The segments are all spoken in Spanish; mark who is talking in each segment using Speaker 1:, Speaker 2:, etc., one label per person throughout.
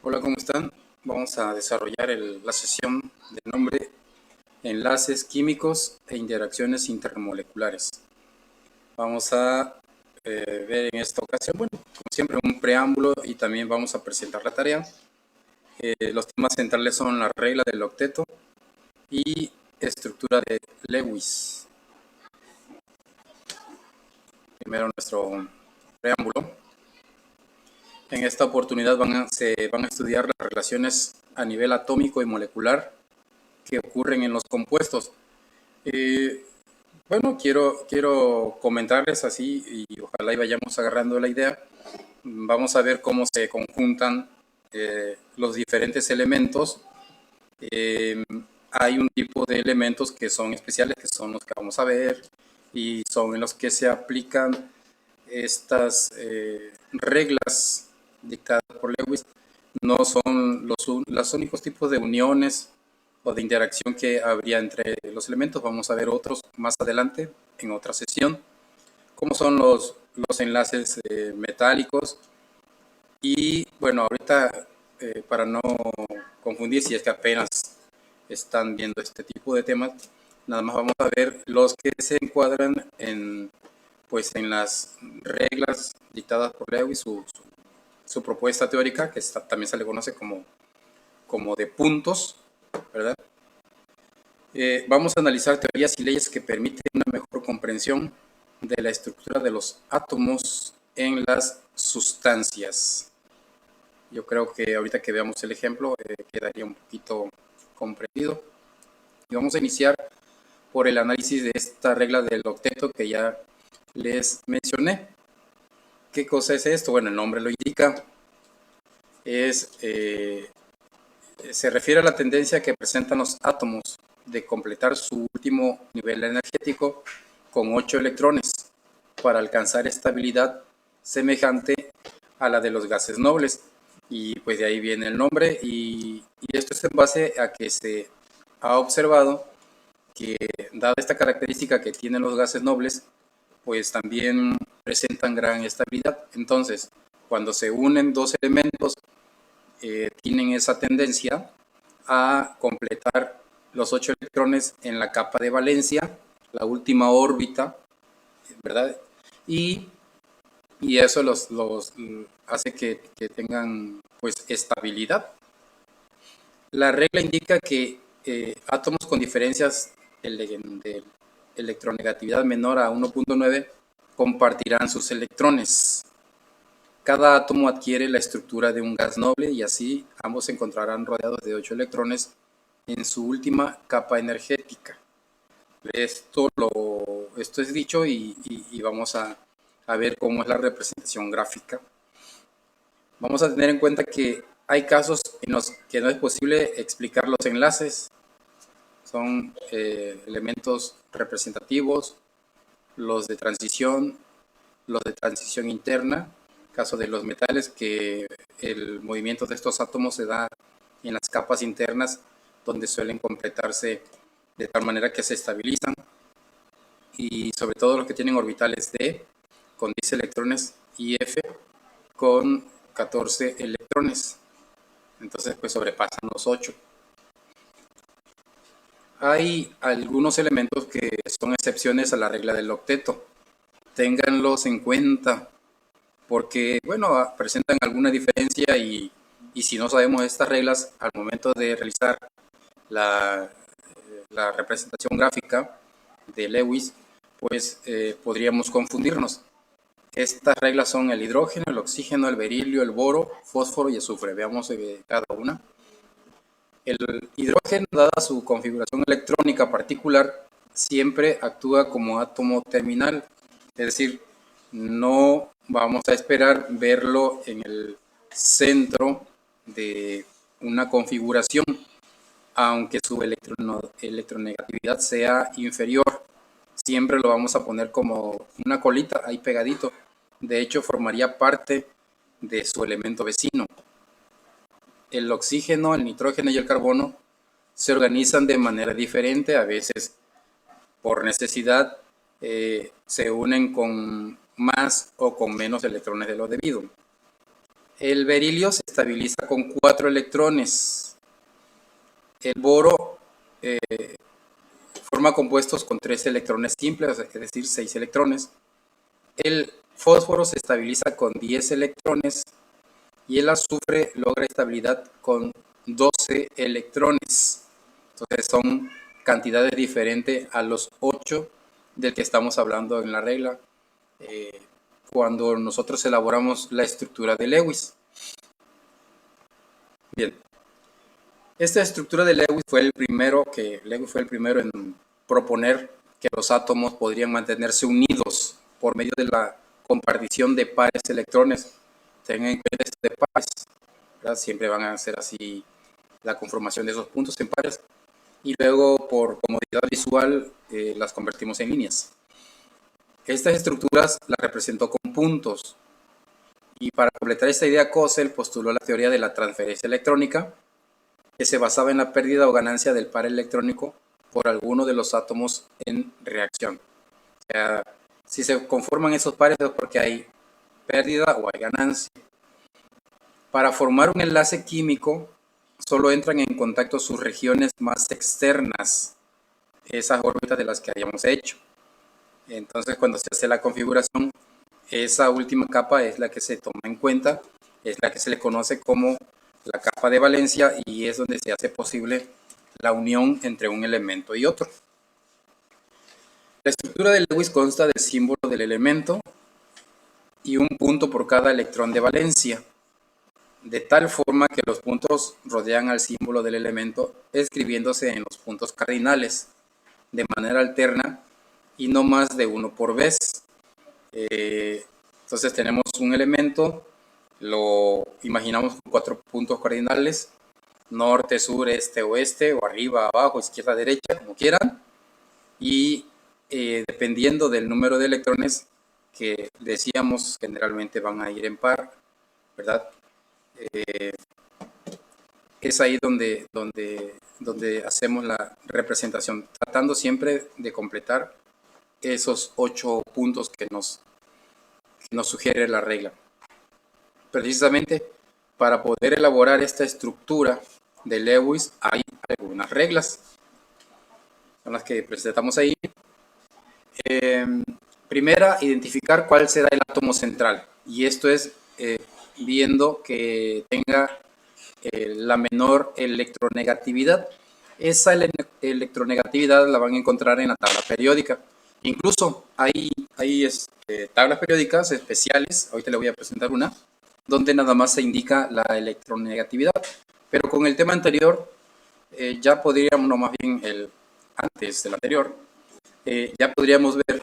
Speaker 1: Hola, ¿cómo están? Vamos a desarrollar la sesión de nombre Enlaces químicos e interacciones intermoleculares. Vamos a ver en esta ocasión, bueno, como siempre, un preámbulo y también vamos a presentar la tarea. Los temas centrales son la regla del octeto y estructura de Lewis. Primero nuestro preámbulo. En esta oportunidad se van a estudiar las relaciones a nivel atómico y molecular que ocurren en los compuestos. Bueno, quiero comentarles así y ojalá y vayamos agarrando la idea. Vamos a ver cómo se conjuntan los diferentes elementos. Hay un tipo de elementos que son especiales, que son los que vamos a ver, y son en los que se aplican estas reglas dictadas por Lewis. No son los únicos tipos de uniones o de interacción que habría entre los elementos. Vamos a ver otros más adelante en otra sesión, como son los enlaces metálicos. Y bueno, ahorita para no confundir, si es que apenas están viendo este tipo de temas, nada más vamos a ver los que se encuadran pues en las reglas dictadas por Lewis, su propuesta teórica, que también se le conoce como de puntos, ¿verdad? Vamos a analizar teorías y leyes que permiten una mejor comprensión de la estructura de los átomos en las sustancias. Yo creo que ahorita que veamos el ejemplo quedaría un poquito comprendido. Y vamos a iniciar por el análisis de esta regla del octeto que ya les mencioné. ¿Qué cosa es esto? Bueno, el nombre lo indica. Se refiere a la tendencia que presentan los átomos de completar su último nivel energético con 8 electrones para alcanzar estabilidad semejante a la de los gases nobles. Y pues de ahí viene el nombre, y esto es en base a que se ha observado que, dada esta característica que tienen los gases nobles, pues también presentan gran estabilidad. Entonces, cuando se unen dos elementos, tienen esa tendencia a completar los 8 electrones en la capa de valencia, la última órbita, ¿verdad? Y eso los hace que tengan pues estabilidad. La regla indica que átomos con diferencias de electronegatividad menor a 1.9 compartirán sus electrones. Cada átomo adquiere la estructura de un gas noble y así ambos se encontrarán rodeados de 8 electrones en su última capa energética. Esto es dicho y vamos a ver cómo es la representación gráfica. Vamos a tener en cuenta que hay casos en los que no es posible explicar los enlaces. Son elementos representativos, los de transición interna, caso de los metales, que el movimiento de estos átomos se da en las capas internas, donde suelen completarse de tal manera que se estabilizan, y sobre todo los que tienen orbitales D con 10 electrones y F con 14 electrones. Entonces pues sobrepasan los 8. Hay algunos elementos que son excepciones a la regla del octeto. Ténganlos en cuenta porque, bueno, presentan alguna diferencia, y si no sabemos estas reglas al momento de realizar la representación gráfica de Lewis, pues podríamos confundirnos. Estas reglas son el hidrógeno, el oxígeno, el berilio, el boro, fósforo y azufre. Veamos cada una. El hidrógeno, dada su configuración electrónica particular, siempre actúa como átomo terminal, es decir, no vamos a esperar verlo en el centro de una configuración, aunque su electronegatividad sea inferior. Siempre lo vamos a poner como una colita ahí pegadito. De hecho, formaría parte de su elemento vecino. El oxígeno, el nitrógeno y el carbono se organizan de manera diferente. A veces por necesidad se unen con más o con menos electrones de lo debido. El berilio se estabiliza con 4 electrones. El boro forma compuestos con 3 electrones simples, es decir, 6 electrones. El fósforo se estabiliza con 10 electrones y el azufre logra estabilidad con 12 electrones. Entonces son cantidades diferentes a los 8 del que estamos hablando en la regla cuando nosotros elaboramos la estructura de Lewis. Bien, esta estructura de Lewis fue el primero en proponer que los átomos podrían mantenerse unidos por medio de la compartición de pares de electrones. Tengan en cuenta esto de pares, ¿verdad? Siempre van a ser así la conformación de esos puntos en pares y luego por comodidad visual las convertimos en líneas. Estas estructuras las representó con puntos y para completar esta idea Cossel postuló la teoría de la transferencia electrónica que se basaba en la pérdida o ganancia del par electrónico por alguno de los átomos en reacción. O sea, si se conforman esos pares es porque hay pérdida o hay ganancia. Para formar un enlace químico, solo entran en contacto sus regiones más externas, esas órbitas de las que habíamos hecho. Entonces, cuando se hace la configuración, esa última capa es la que se toma en cuenta, es la que se le conoce como la capa de valencia y es donde se hace posible la unión entre un elemento y otro. La estructura de Lewis consta del símbolo del elemento y un punto por cada electrón de valencia, de tal forma que los puntos rodean al símbolo del elemento escribiéndose en los puntos cardinales de manera alterna y no más de uno por vez. Entonces tenemos un elemento, lo imaginamos con 4 puntos cardinales, norte, sur, este, oeste, o arriba, abajo, izquierda, derecha, como quieran, y dependiendo del número de electrones que decíamos, generalmente van a ir en par, ¿verdad? Es ahí donde hacemos la representación, tratando siempre de completar esos 8 puntos que nos sugiere la regla. Precisamente para poder elaborar esta estructura de Lewis hay algunas reglas, son las que presentamos ahí. Primera, identificar cuál será el átomo central, y esto es viendo que tenga la menor electronegatividad. Esa electronegatividad la van a encontrar en la tabla periódica. Incluso hay tablas periódicas especiales, ahorita le voy a presentar una, donde nada más se indica la electronegatividad. Pero con el tema anterior, ya podríamos, no más bien antes del anterior, ya podríamos ver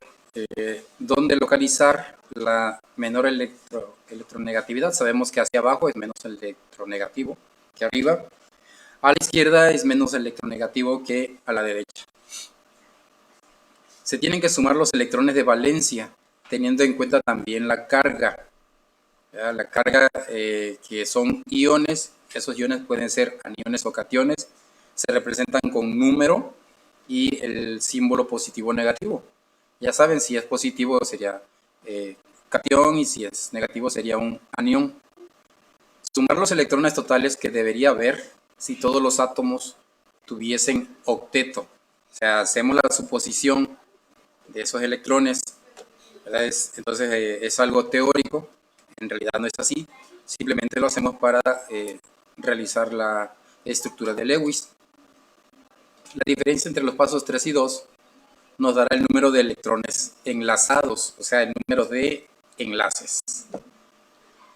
Speaker 1: dónde localizar la menor electronegatividad. Sabemos que hacia abajo es menos electronegativo que arriba. A la izquierda es menos electronegativo que a la derecha. Se tienen que sumar los electrones de valencia, teniendo en cuenta también la carga. La carga que son iones, esos iones pueden ser aniones o cationes, se representan con número y el símbolo positivo o negativo. Ya saben, si es positivo sería catión y si es negativo sería un anión. Sumar los electrones totales que debería haber si todos los átomos tuviesen octeto. O sea, hacemos la suposición de esos electrones, ¿verdad? Entonces es algo teórico, en realidad no es así, simplemente lo hacemos para realizar la estructura de Lewis. La diferencia entre los pasos 3 y 2 nos dará el número de electrones enlazados, o sea, el número de enlaces.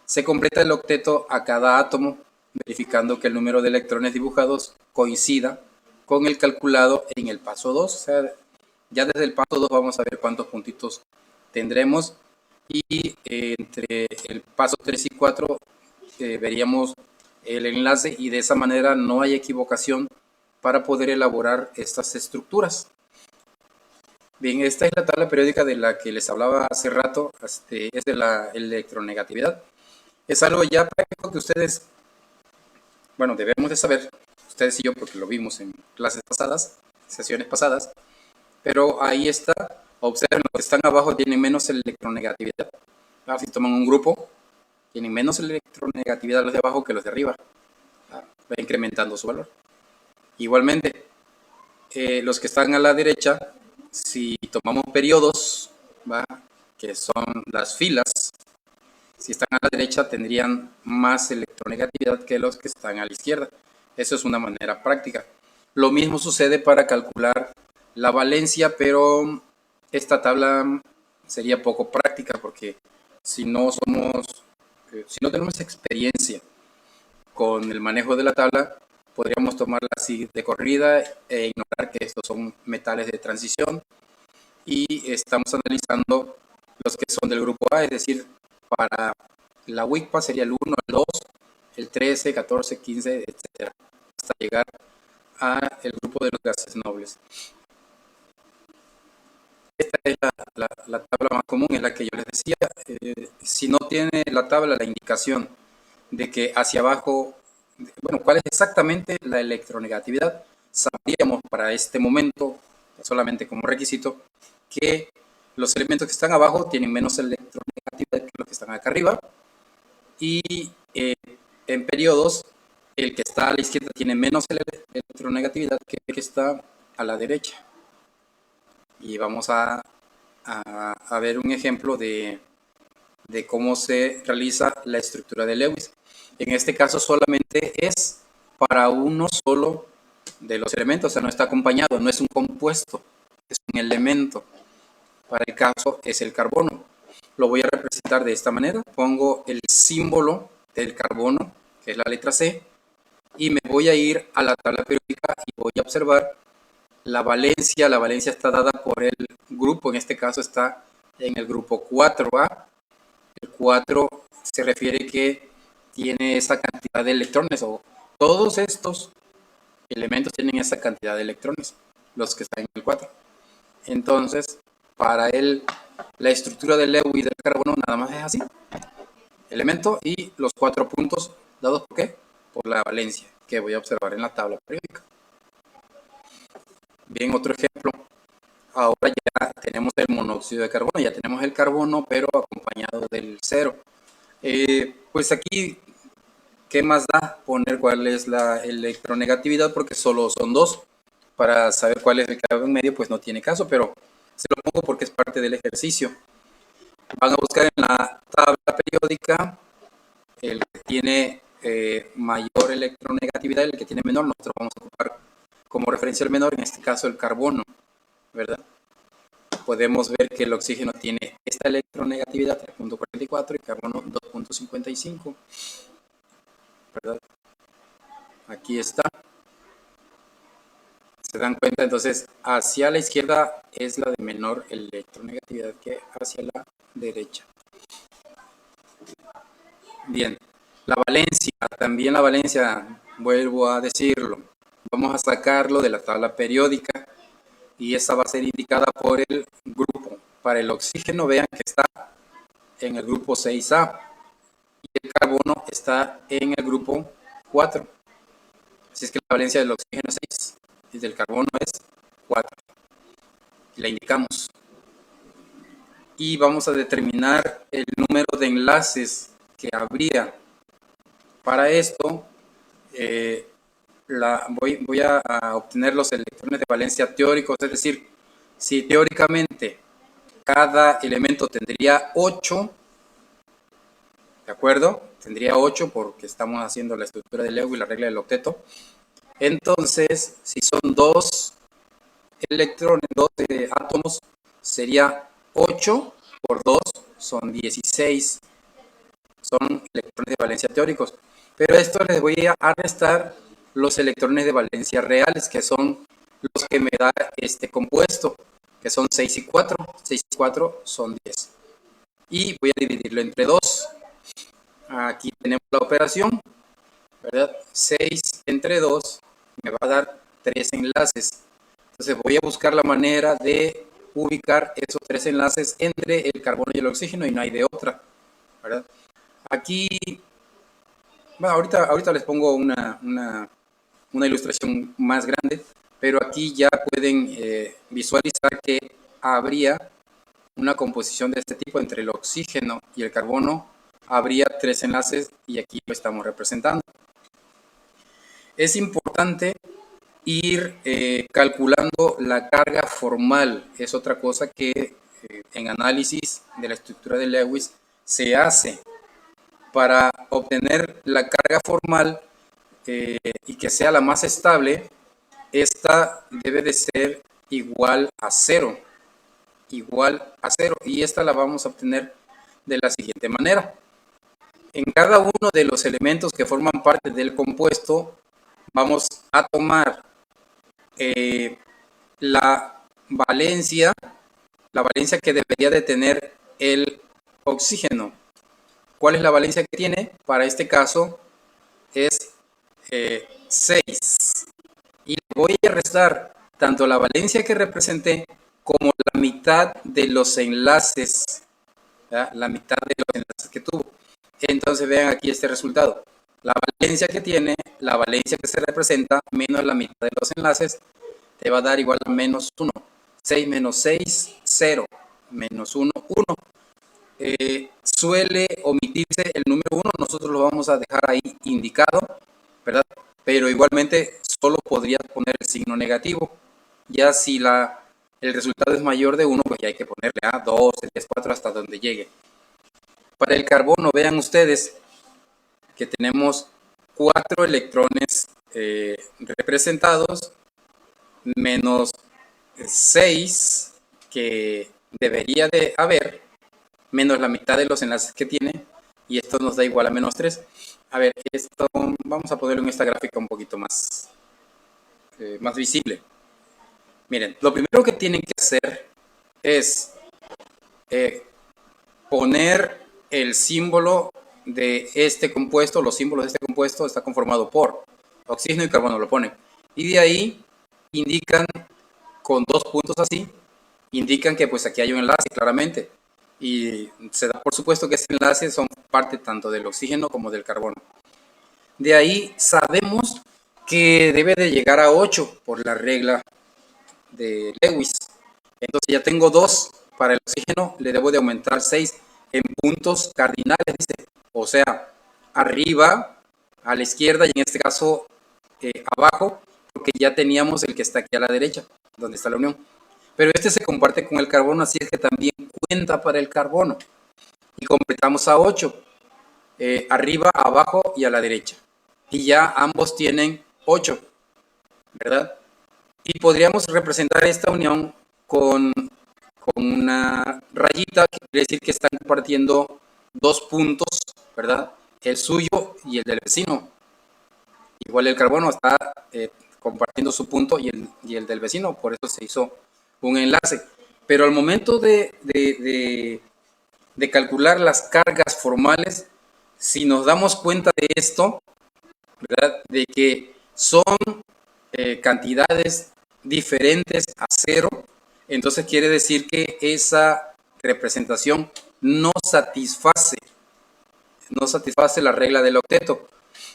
Speaker 1: Se completa el octeto a cada átomo, verificando que el número de electrones dibujados coincida con el calculado en el paso 2. O sea, ya desde el paso 2 vamos a ver cuántos puntitos tendremos. Y entre el paso 3 y 4 veríamos el enlace y de esa manera no hay equivocación para poder elaborar estas estructuras. Bien, esta es la tabla periódica de la que les hablaba hace rato, es de la electronegatividad. Es algo ya práctico que ustedes, bueno, debemos de saber, ustedes y yo, porque lo vimos en clases pasadas, sesiones pasadas, pero ahí está, observen, los que están abajo tienen menos electronegatividad. Si toman un grupo, tienen menos electronegatividad los de abajo que los de arriba. Va incrementando su valor. Igualmente, los que están a la derecha, si tomamos periodos, ¿va?, que son las filas, si están a la derecha tendrían más electronegatividad que los que están a la izquierda. Eso es una manera práctica. Lo mismo sucede para calcular la valencia, pero esta tabla sería poco práctica porque si no tenemos experiencia con el manejo de la tabla, podríamos tomarla así de corrida e ignorar que estos son metales de transición y estamos analizando los que son del grupo A, es decir, para la WICPA sería el 1, el 2, el 13, 14, 15, etcétera, hasta llegar al grupo de los gases nobles. Esta es la tabla más común, es la que yo les decía. Si no tiene la tabla la indicación de que hacia abajo, bueno, cuál es exactamente la electronegatividad, sabríamos para este momento, solamente como requisito, que los elementos que están abajo tienen menos electronegatividad que los que están acá arriba, y en periodos el que está a la izquierda tiene menos electronegatividad que el que está a la derecha. Y vamos a ver un ejemplo de cómo se realiza la estructura de Lewis. En este caso solamente es para uno solo de los elementos, o sea, no está acompañado, no es un compuesto, es un elemento. Para el caso es el carbono. Lo voy a representar de esta manera. Pongo el símbolo del carbono, que es la letra C, y me voy a ir a la tabla periódica y voy a observar la valencia. La valencia está dada por el grupo, en este caso está en el grupo 4, ¿va? El 4 se refiere que tiene esa cantidad de electrones, o todos estos elementos tienen esa cantidad de electrones, los que están en el 4. Entonces, para la estructura de Lewis del carbono nada más es así: elemento y los 4 puntos dados ¿por qué? Por la valencia, que voy a observar en la tabla periódica. Bien, otro ejemplo. Ahora ya tenemos el monóxido de carbono, ya tenemos el carbono, pero acompañado del 0. Pues aquí, ¿qué más da poner cuál es la electronegatividad? Porque solo son 2. Para saber cuál es el que hay en medio, pues no tiene caso, pero se lo pongo porque es parte del ejercicio. Van a buscar en la tabla periódica el que tiene mayor electronegatividad y el que tiene menor. Nosotros vamos a ocupar como referencia el menor, en este caso el carbono, ¿verdad? Podemos ver que el oxígeno tiene esta electronegatividad 3.44 y carbono 2.55, ¿verdad? Aquí está. Se dan cuenta, entonces hacia la izquierda es la de menor electronegatividad que hacia la derecha. Bien, la valencia, también la valencia, vuelvo a decirlo, vamos a sacarlo de la tabla periódica y esa va a ser indicada por el grupo. Para el oxígeno, vean que está en el grupo 6A y el carbono está en el grupo 4. Así es que la valencia del oxígeno es 6 y del carbono es 4. Y la indicamos. Y vamos a determinar el número de enlaces que habría. Para esto, voy a obtener los electrones de valencia teóricos, es decir, si teóricamente cada elemento tendría 8, ¿de acuerdo? Tendría 8 porque estamos haciendo la estructura de Lewis y la regla del octeto. Entonces, si son 2 electrones, 2 átomos, sería 8 por 2, son 16. Son electrones de valencia teóricos. Pero esto les voy a restar los electrones de valencia reales, que son los que me da este compuesto, que son 6 y 4. 6 y 4 son 10. Y voy a dividirlo entre 2. Aquí tenemos la operación, ¿verdad? 6 entre 2 me va a dar 3 enlaces. Entonces voy a buscar la manera de ubicar esos 3 enlaces entre el carbono y el oxígeno, y no hay de otra, ¿verdad? Aquí, bueno, ahorita les pongo una ilustración más grande, pero aquí ya pueden visualizar que habría una composición de este tipo entre el oxígeno y el carbono habría 3 enlaces y aquí lo estamos representando. Es importante ir calculando la carga formal. Es otra cosa que en análisis de la estructura de Lewis se hace para obtener la carga formal y que sea la más estable. Esta debe de ser igual a cero, y esta la vamos a obtener de la siguiente manera. En cada uno de los elementos que forman parte del compuesto vamos a tomar la valencia que debería de tener el oxígeno. ¿Cuál es la valencia que tiene? Para este caso es 6. Y le voy a restar tanto la valencia que representé como la mitad de los enlaces, ¿verdad? La mitad de los enlaces que tuvo. Entonces vean aquí este resultado. La valencia que tiene, la valencia que se representa, menos la mitad de los enlaces, te va a dar igual a menos 1. 6 menos 6, 0. Menos 1, 1. Suele omitirse el número 1, nosotros lo vamos a dejar ahí indicado, ¿verdad? Pero igualmente solo podrías poner el signo negativo. Ya si el resultado es mayor de 1, pues ya hay que ponerle a 2, 3, 4 hasta donde llegue. Para el carbono, vean ustedes que tenemos 4 electrones representados, menos 6 que debería de haber, menos la mitad de los enlaces que tiene, y esto nos da igual a menos 3. A ver, esto vamos a ponerlo en esta gráfica un poquito más visible. Miren, lo primero que tienen que hacer es poner el símbolo de este compuesto. Los símbolos de este compuesto está conformado por oxígeno y carbono, lo ponen. Y de ahí indican con 2 puntos así, indican que pues aquí hay un enlace claramente. Y se da por supuesto que ese enlace son parte tanto del oxígeno como del carbono. De ahí sabemos que debe de llegar a 8 por la regla de Lewis. Entonces ya tengo 2 para el oxígeno, le debo de aumentar 6 en puntos cardinales, dice. O sea, arriba, a la izquierda y en este caso abajo, porque ya teníamos el que está aquí a la derecha, donde está la unión. Pero este se comparte con el carbono, así es que también cuenta para el carbono. Y completamos a 8, arriba, abajo y a la derecha. Y ya ambos tienen 8, ¿verdad? Y podríamos representar esta unión con una rayita, que quiere decir que están compartiendo 2 puntos, ¿verdad? El suyo y el del vecino. Igual el carbono está compartiendo su punto y el del vecino, por eso se hizo un enlace. Pero al momento de calcular las cargas formales, si nos damos cuenta de esto, ¿verdad? De que son cantidades diferentes a 0, entonces quiere decir que esa representación no satisface la regla del octeto.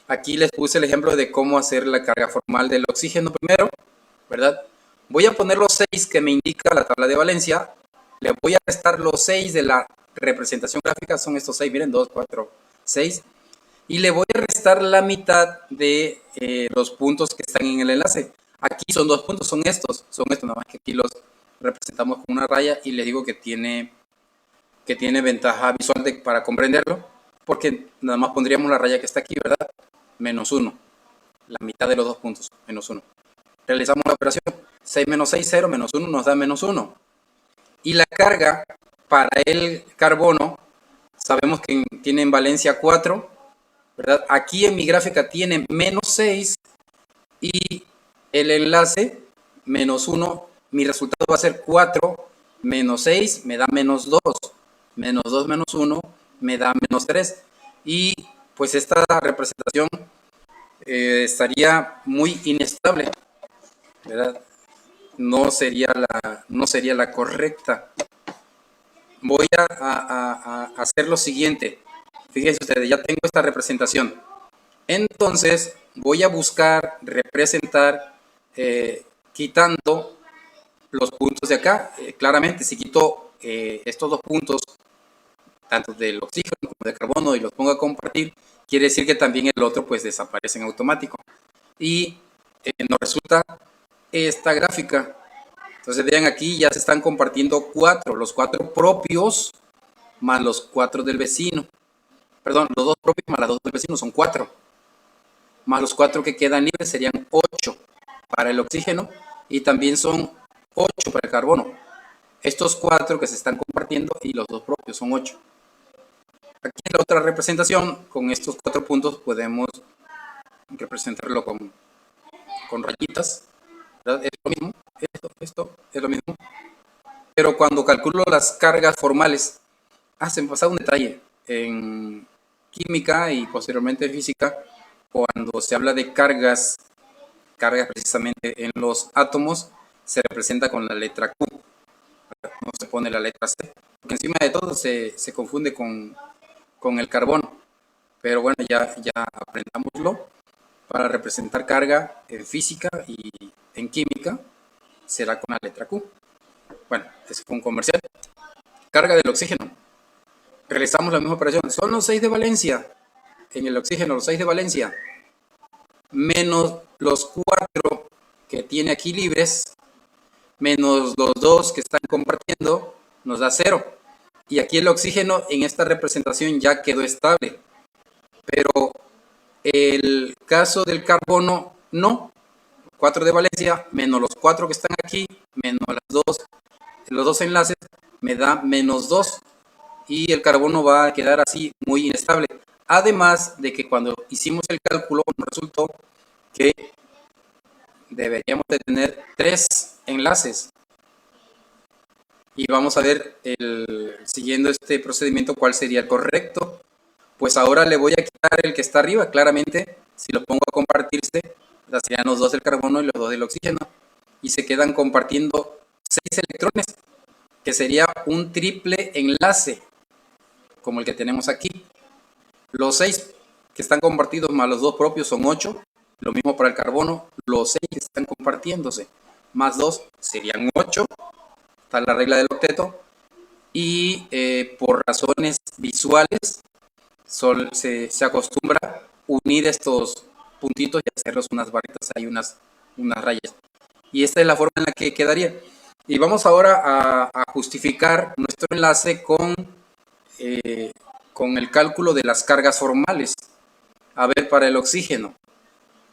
Speaker 1: Aquí les puse el ejemplo de cómo hacer la carga formal del oxígeno primero, ¿verdad? Voy a poner los 6 que me indica la tabla de valencia, le voy a restar los 6 de la representación gráfica, son estos 6, miren, 2, 4, 6, y le voy a restar la mitad de los puntos que están en el enlace. Aquí son 2 puntos, son estos, nada más que aquí los representamos con una raya y les digo que tiene ventaja visual para comprenderlo, porque nada más pondríamos la raya que está aquí, ¿verdad? Menos 1, la mitad de los 2 puntos, menos 1. Realizamos la operación, 6 menos 6, 0, menos 1 nos da menos 1. Y la carga para el carbono, sabemos que tiene en valencia 4, ¿verdad? Aquí en mi gráfica tiene menos 6 y el enlace menos 1, mi resultado va a ser 4 menos 6 me da menos 2, menos 2 menos 1 me da menos 3, y pues esta representación estaría muy inestable, ¿verdad? No sería la correcta. Voy a hacer lo siguiente. Fíjense ustedes, ya tengo esta representación. Entonces voy a buscar representar quitando los puntos de acá. Claramente, si quito estos 2 puntos tanto del oxígeno como del carbono, y los pongo a compartir, quiere decir que también el otro pues desaparece en automático. Y nos resulta esta gráfica. Entonces vean, aquí ya se están compartiendo los 4 propios más los 4 del vecino. Perdón, los 2 propios más los 2 del vecino son 4. Más los 4 que quedan libres serían 8 para el oxígeno, y también son 8 para el carbono. Estos 4 que se están compartiendo y los 2 propios son 8. Aquí en la otra representación, con estos 4 puntos podemos representarlo con rayitas, ¿verdad? Es lo mismo, esto es lo mismo. Pero cuando calculo las cargas formales, se me pasa un detalle. En química y posteriormente en física, cuando se habla de cargas precisamente en los átomos, se representa con la letra Q. No se pone la letra C, porque encima de todo se confunde con el carbono. Pero bueno, ya aprendámoslo. Para representar carga en física y en química será con la letra Q. Bueno, ese fue un comercial. Carga del oxígeno. Realizamos la misma operación. Son los 6 de valencia. En el oxígeno, los 6 de valencia. Menos los 4 que tiene aquí libres. Menos los 2 que están compartiendo. Nos da 0. Y aquí el oxígeno en esta representación ya quedó estable. Pero el caso del carbono, no. 4 de valencia menos los 4 que están aquí, menos los 2 enlaces, me da menos 2. Y el carbono va a quedar así muy inestable. Además de que cuando hicimos el cálculo nos resultó que deberíamos de tener 3 enlaces. Y vamos a ver, siguiendo este procedimiento, cuál sería el correcto. Pues ahora le voy a quitar el que está arriba. Claramente, si lo pongo a compartirse, serían los 2 del carbono y los 2 del oxígeno. Y se quedan compartiendo 6 electrones, que sería un triple enlace, como el que tenemos aquí. Los 6 que están compartidos más los 2 propios son 8. Lo mismo para el carbono. Los 6 que están compartiéndose más 2 serían 8. Está la regla del octeto. Y por razones visuales, se acostumbra unir estos puntitos y hacerlos unas barritas, hay unas rayas. Y esta es la forma en la que quedaría. Y vamos ahora a justificar nuestro enlace con el cálculo de las cargas formales. A ver, para el oxígeno,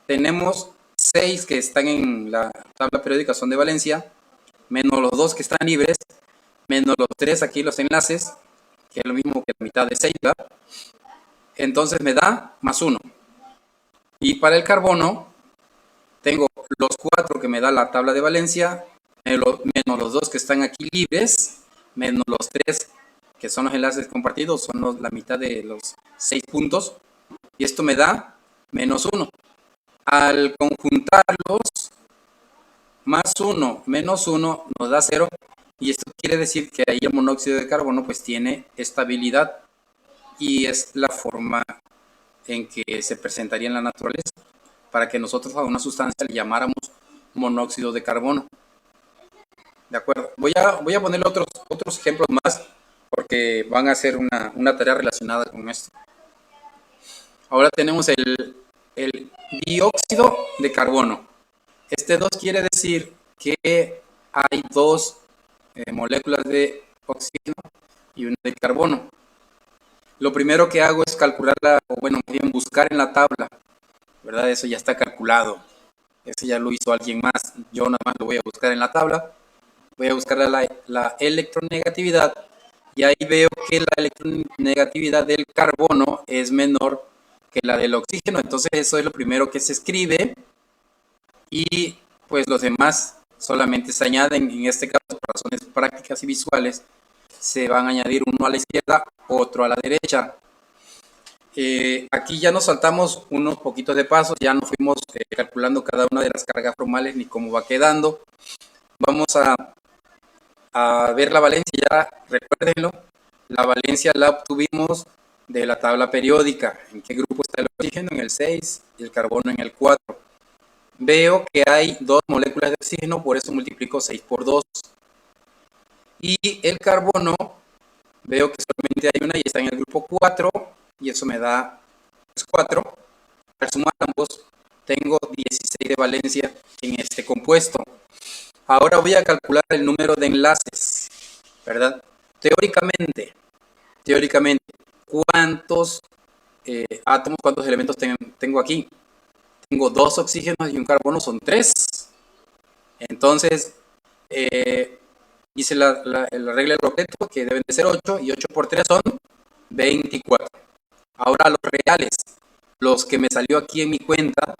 Speaker 1: tenemos 6 que están en la tabla periódica, son de valencia, menos los 2 que están libres, menos los 3 aquí, los enlaces, que es lo mismo que la mitad de 6, ¿verdad? Entonces me da más 1. Y para el carbono, tengo los 4 que me da la tabla de valencia, menos los 2 que están aquí libres, menos los 3 que son los enlaces compartidos, son la mitad de los 6 puntos. Y esto me da menos 1. Al conjuntarlos, más 1 menos 1 nos da 0. Y esto quiere decir que ahí el monóxido de carbono pues tiene estabilidad. Y es la forma en que se presentaría en la naturaleza, para que nosotros a una sustancia le llamáramos monóxido de carbono. De acuerdo. Voy a poner otros ejemplos más, porque van a ser una tarea relacionada con esto. Ahora tenemos el dióxido de carbono. Este 2 quiere decir que hay 2 moléculas de oxígeno y una de carbono. Lo primero que hago es calcularla, o bueno, buscar en la tabla, ¿verdad? Eso ya está calculado. Eso ya lo hizo alguien más. Yo nada más lo voy a buscar en la tabla. Voy a buscar la electronegatividad, y ahí veo que la electronegatividad del carbono es menor que la del oxígeno. Entonces eso es lo primero que se escribe, y pues los demás solamente se añaden. En este caso, por razones prácticas y visuales, se van a añadir uno a la izquierda, otro a la derecha. Aquí ya nos saltamos unos poquitos de pasos, ya no fuimos calculando cada una de las cargas formales ni cómo va quedando. Vamos a ver la valencia. Ya recuérdenlo, la valencia la obtuvimos de la tabla periódica. ¿En qué grupo está el oxígeno? En el 6 y el carbono en el 4. Veo que hay 2 moléculas de oxígeno, por eso multiplico 6 por 2. Y el carbono, veo que solamente hay una y está en el grupo 4 y eso me da pues, 4. Al sumar ambos, tengo 16 de valencia en este compuesto. Ahora voy a calcular el número de enlaces, ¿verdad? Teóricamente, ¿cuántos átomos, cuántos elementos tengo aquí? Tengo 2 oxígenos y un carbono, son 3. Entonces, dice la regla del octeto que deben de ser 8 y 8 por 3 son 24. Ahora los reales, los que me salió aquí en mi cuenta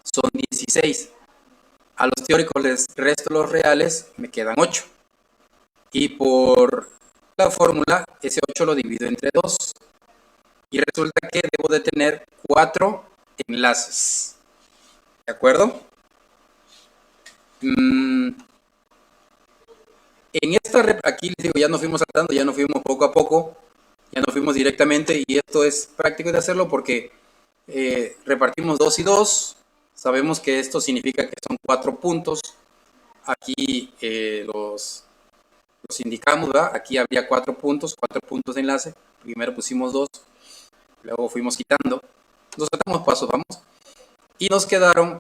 Speaker 1: son 16. A los teóricos les resto los reales, me quedan 8. Y por la fórmula, ese 8 lo divido entre 2. Y resulta que debo de tener 4 enlaces. ¿De acuerdo? En esta, aquí les digo, ya nos fuimos saltando, ya nos fuimos poco a poco, ya nos fuimos directamente y esto es práctico de hacerlo porque repartimos 2 y 2. Sabemos que esto significa que son 4 puntos. Aquí los indicamos, ¿verdad? Aquí habría 4 puntos de enlace. Primero pusimos 2, luego fuimos quitando. Nos saltamos pasos, vamos. Y nos quedaron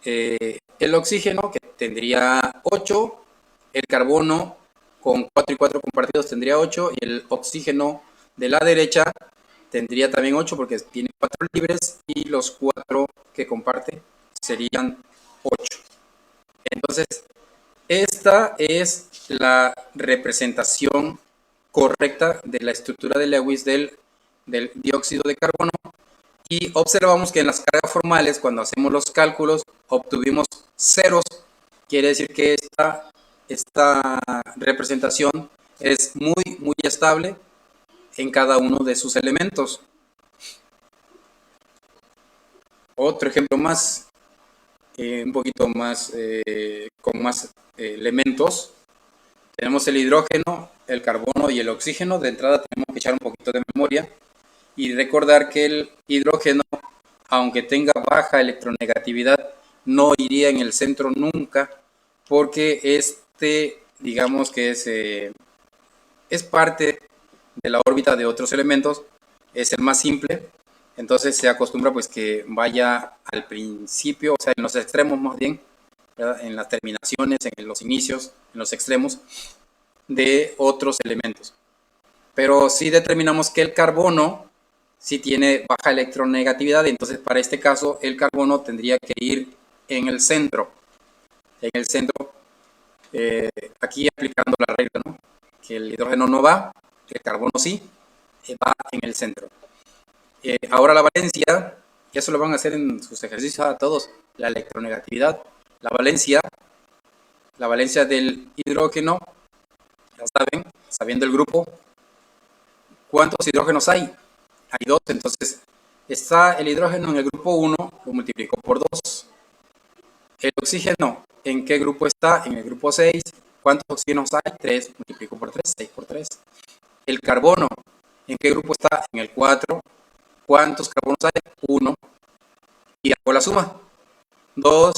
Speaker 1: el oxígeno, que tendría 8, el carbono con 4 y 4 compartidos tendría 8, y el oxígeno de la derecha tendría también 8 porque tiene 4 libres, y los 4 que comparte serían 8. Entonces, esta es la representación correcta de la estructura de Lewis del dióxido de carbono. Y observamos que en las cargas formales, cuando hacemos los cálculos, obtuvimos ceros. Quiere decir que esta representación es muy estable en cada uno de sus elementos. Otro ejemplo más, un poquito más, con más elementos. Tenemos el hidrógeno, el carbono y el oxígeno. De entrada tenemos que echar un poquito de memoria y recordar que el hidrógeno, aunque tenga baja electronegatividad, no iría en el centro nunca, porque digamos que es parte de la órbita de otros elementos, es el más simple, entonces se acostumbra pues que vaya al principio, o sea, en los extremos más bien, ¿verdad? En las terminaciones, en los inicios, en los extremos de otros elementos. Pero sí determinamos que el carbono sí tiene baja electronegatividad, y entonces para este caso el carbono tendría que ir en el centro. En el centro, aquí aplicando la regla, ¿no? Que el hidrógeno no va, el carbono sí, va en el centro. Ahora la valencia, y eso lo van a hacer en sus ejercicios a todos, la electronegatividad. La valencia del hidrógeno, ya saben, sabiendo el grupo, ¿cuántos hidrógenos hay? Hay 2, entonces está el hidrógeno en el grupo 1, lo multiplico por 2. El oxígeno, ¿en qué grupo está? En el grupo 6. ¿Cuántos oxígenos hay? 3, multiplico por 3, 6 por 3. El carbono, ¿en qué grupo está? En el 4. ¿Cuántos carbonos hay? 1. Y hago la suma. 2,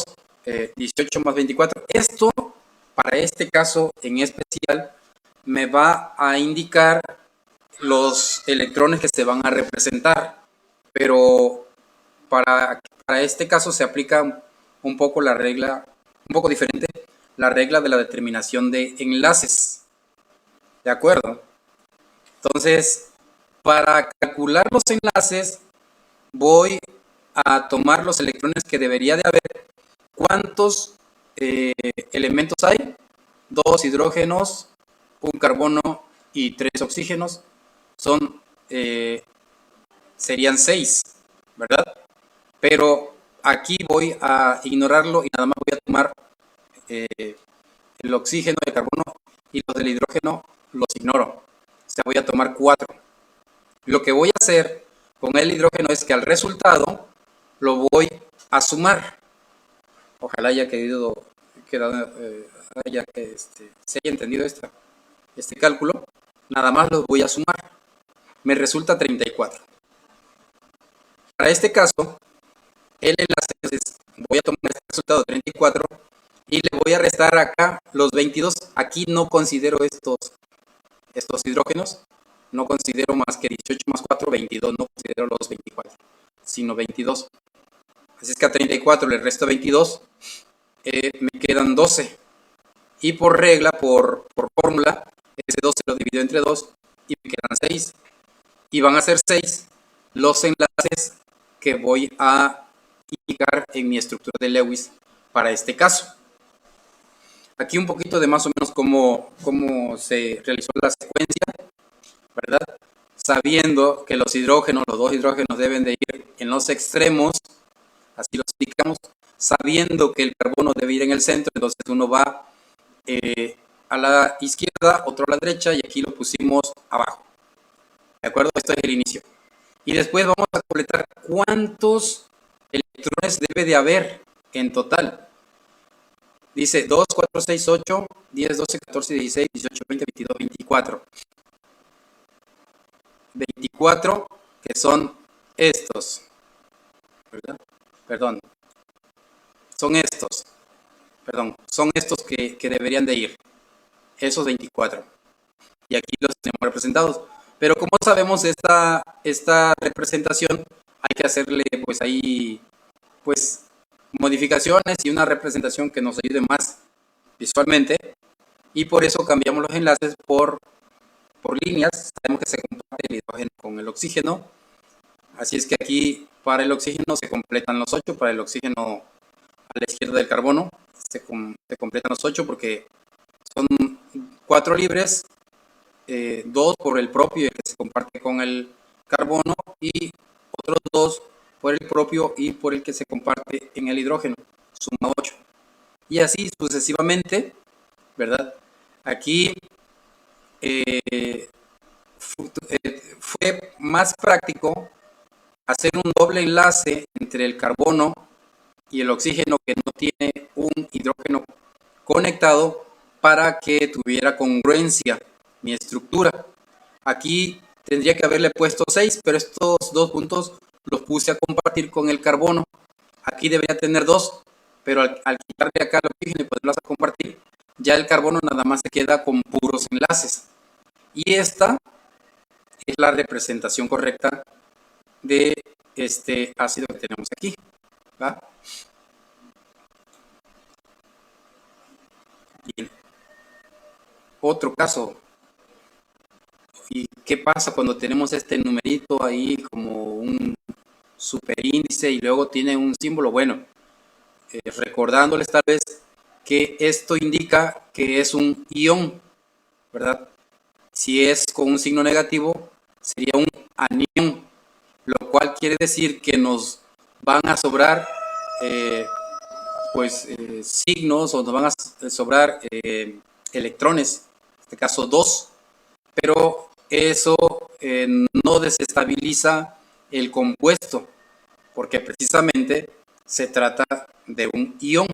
Speaker 1: 18 más 24. Esto, para este caso en especial, me va a indicar los electrones que se van a representar. Pero para este caso se aplica un poco la regla, un poco diferente, la regla de la determinación de enlaces. ¿De acuerdo? Entonces, para calcular los enlaces, voy a tomar los electrones que debería de haber. ¿Cuántos elementos hay? 2 hidrógenos, un carbono y 3 oxígenos. Serían 6, ¿verdad? Pero aquí voy a ignorarlo y nada más voy a tomar el oxígeno, el carbono y los del hidrógeno los ignoro. O sea, voy a tomar 4. Lo que voy a hacer con el hidrógeno es que al resultado lo voy a sumar. Ojalá haya se haya entendido este cálculo. Nada más los voy a sumar. Me resulta 34. Para este caso, el enlace, entonces voy a tomar este resultado 34 y le voy a restar acá los 22. Aquí no considero estos hidrógenos. No considero más que 18 más 4, 22. No considero los 24, sino 22. Así es que a 34 le resto 22, me quedan 12. Y por regla, por fórmula, ese 12 lo divido entre 2 y me quedan 6. Y van a ser 6 los enlaces que voy a indicar en mi estructura de Lewis para este caso. Aquí un poquito de más o menos cómo se realizó la secuencia, ¿verdad? Sabiendo que los hidrógenos, los dos hidrógenos deben de ir en los extremos, así los indicamos, sabiendo que el carbono debe ir en el centro, entonces uno va a la izquierda, otro a la derecha, y aquí lo pusimos abajo. ¿De acuerdo? Esto es el inicio. Y después vamos a completar cuántos electrones debe de haber en total. Dice 2, 4, 6, 8, 10, 12, 14, 16, 18, 20, 22, 24. 24 que son estos. ¿Verdad? Perdón. Son estos. Perdón. Son estos que deberían de ir. Esos 24. Y aquí los tenemos representados. Pero como sabemos, esta representación hay que hacerle pues ahí pues modificaciones y una representación que nos ayude más visualmente, y por eso cambiamos los enlaces por líneas. Sabemos que se comparte el hidrógeno con el oxígeno, así es que aquí para el oxígeno se completan los 8, para el oxígeno a la izquierda del carbono se completan los 8 porque son 4 libres, 2 por el propio que se comparte con el carbono y otros 2 por el propio y por el que se comparte en el hidrógeno, suma 8. Y así sucesivamente, ¿verdad? Aquí fue más práctico hacer un doble enlace entre el carbono y el oxígeno que no tiene un hidrógeno conectado para que tuviera congruencia mi estructura. Aquí tendría que haberle puesto 6, pero estos dos puntos los puse a compartir con el carbono. Aquí debería tener 2, pero al quitarle acá el oxígeno y poderlas a compartir, ya el carbono nada más se queda con puros enlaces. Y esta es la representación correcta de este ácido que tenemos aquí, ¿va? Bien. Otro caso. ¿Y qué pasa cuando tenemos este numerito ahí como un superíndice y luego tiene un símbolo? Bueno, recordándoles tal vez que esto indica que es un ion, ¿verdad? Si es con un signo negativo, sería un anión, lo cual quiere decir que nos van a sobrar signos, o nos van a sobrar electrones, en este caso 2, pero eso no desestabiliza el compuesto, porque precisamente se trata de un ion.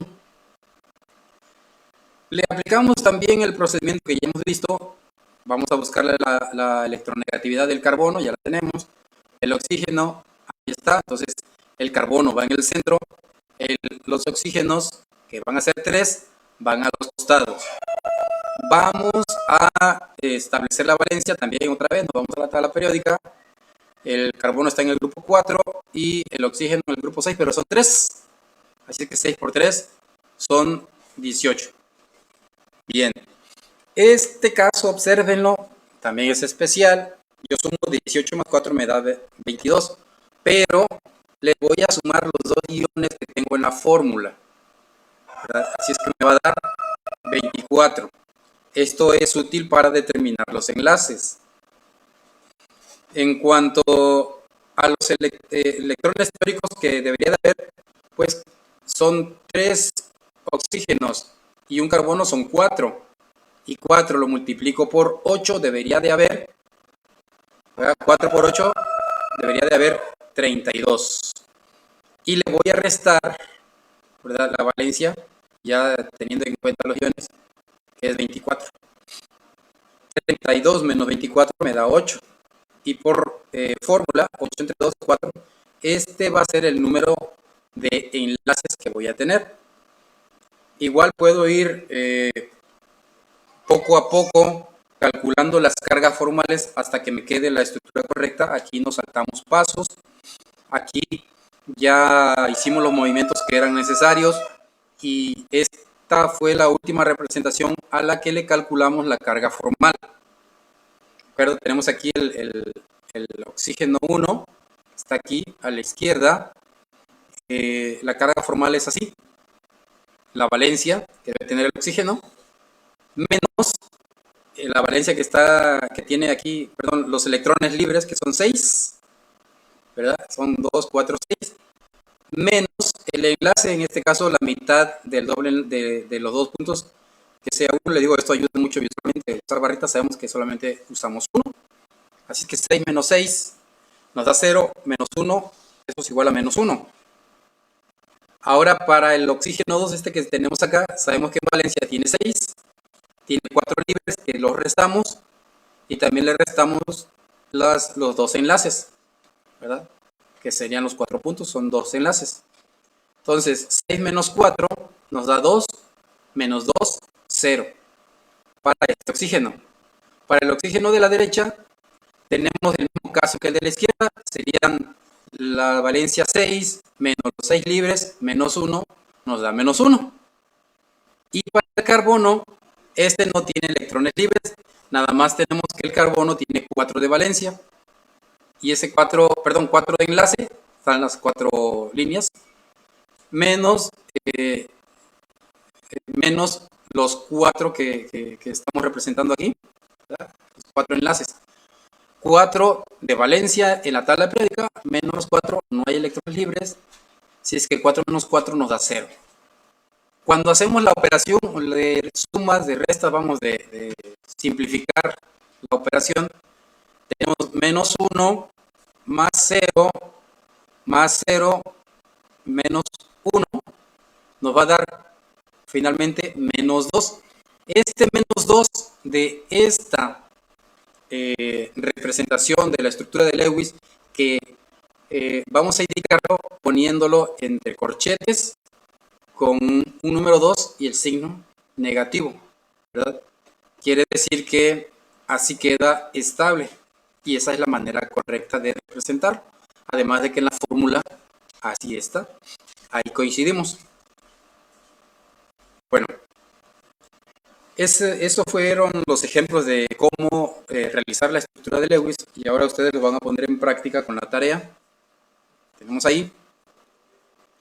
Speaker 1: Le aplicamos también el procedimiento que ya hemos visto. Vamos a buscar la electronegatividad del carbono, ya la tenemos. El oxígeno, ahí está. Entonces, el carbono va en el centro. Los oxígenos, que van a ser 3, van a los costados. Vamos a establecer la valencia también otra vez. Nos vamos a la tabla periódica. El carbono está en el grupo 4 y el oxígeno en el grupo 6, pero son 3. Así que 6 por 3 son 18. Bien. Este caso, obsérvenlo, también es especial. Yo sumo 18 más 4 me da 22, pero le voy a sumar los dos iones que tengo en la fórmula, ¿verdad? Así es que me va a dar 24. Esto es útil para determinar los enlaces. En cuanto a los electrones teóricos que debería de haber, pues son 3 oxígenos y un carbono son 4. Y 4 lo multiplico por 8, debería de haber, 4 por 8, debería de haber 32. Y le voy a restar, ¿verdad?, la valencia, ya teniendo en cuenta los iones, que es 24. 32 menos 24 me da 8. Y por fórmula, 8 entre 2 es 4. Este va a ser el número de enlaces que voy a tener. Igual puedo ir poco a poco calculando las cargas formales hasta que me quede la estructura correcta. Aquí nos saltamos pasos. Aquí ya hicimos los movimientos que eran necesarios y esta fue la última representación a la que le calculamos la carga formal. Pero tenemos aquí el oxígeno 1, está aquí a la izquierda. La carga formal es así. La valencia que debe tener el oxígeno menos la valencia que tiene aquí, perdón, los electrones libres, que son 6, ¿verdad? Son 2, 4, 6, menos el enlace, en este caso la mitad del doble de los dos puntos, que sea 1. Le digo, esto ayuda mucho visualmente. Usar barritas sabemos que solamente usamos 1. Así que 6 menos 6 nos da 0, menos 1, eso es igual a menos 1. Ahora para el oxígeno 2, este que tenemos acá, sabemos que en valencia tiene 6, tiene 4 libres, que los restamos, y también le restamos los dos enlaces, ¿verdad? Que serían los 4 puntos, son 2 enlaces. Entonces, 6 menos 4 nos da 2, menos 2, 0. Para este oxígeno. Para el oxígeno de la derecha, tenemos el mismo caso que el de la izquierda, serían la valencia 6, menos los 6 libres, menos 1, nos da menos 1. Y para el carbono, este no tiene electrones libres, nada más tenemos que el carbono tiene 4 de valencia. Y ese 4 de enlace, están las 4 líneas, menos, menos los 4 que estamos representando aquí, ¿verdad? Los 4 enlaces. 4 de valencia en la tabla periódica, menos 4, no hay electrones libres, si es que 4 menos 4 nos da 0. Cuando hacemos la operación de sumas, de restas, vamos de simplificar la operación, tenemos menos 1 más 0 más 0 menos 1 nos va a dar finalmente menos 2. Este menos 2 de esta representación de la estructura de Lewis, que vamos a indicarlo poniéndolo entre corchetes con un número 2 y el signo negativo, ¿verdad? Quiere decir que así queda estable y esa es la manera correcta de representar. Además de que en la fórmula así está, ahí coincidimos. Bueno, esos fueron los ejemplos de cómo realizar la estructura de Lewis y ahora ustedes lo van a poner en práctica con la tarea. Tenemos ahí.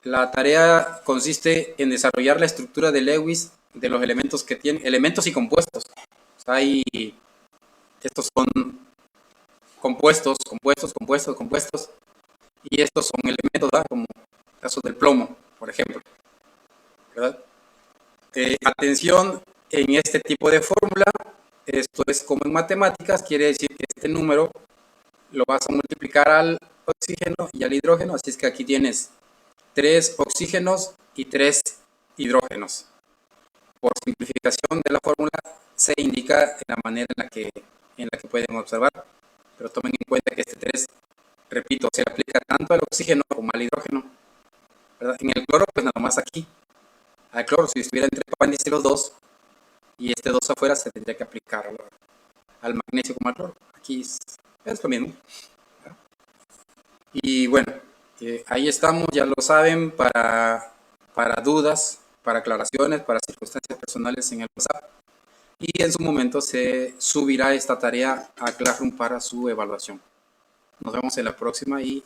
Speaker 1: La tarea consiste en desarrollar la estructura de Lewis de los elementos que tienen, elementos y compuestos. O sea, estos son compuestos, y estos son elementos, ¿verdad? Como el caso del plomo, por ejemplo, ¿verdad? Atención en este tipo de fórmula, esto es como en matemáticas, quiere decir que este número lo vas a multiplicar al oxígeno y al hidrógeno, así es que aquí tienes 3 oxígenos y 3 hidrógenos. Por simplificación de la fórmula se indica en la manera en la que pueden observar, pero tomen en cuenta que este 3, repito, se aplica tanto al oxígeno como al hidrógeno, ¿verdad? En el cloro, pues nada más aquí. Al cloro, si estuviera entre apéndice los dos y este 2 afuera, se tendría que aplicar al magnesio como al cloro. Aquí es lo mismo, ¿verdad? Y bueno, ahí estamos, ya lo saben, para dudas, para aclaraciones, para circunstancias personales en el WhatsApp. Y en su momento se subirá esta tarea a Classroom para su evaluación. Nos vemos en la próxima y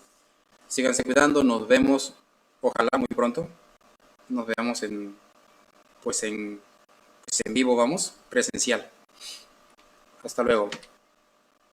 Speaker 1: síganse cuidando. Nos vemos, ojalá muy pronto. Nos veamos en vivo, vamos, presencial. Hasta luego.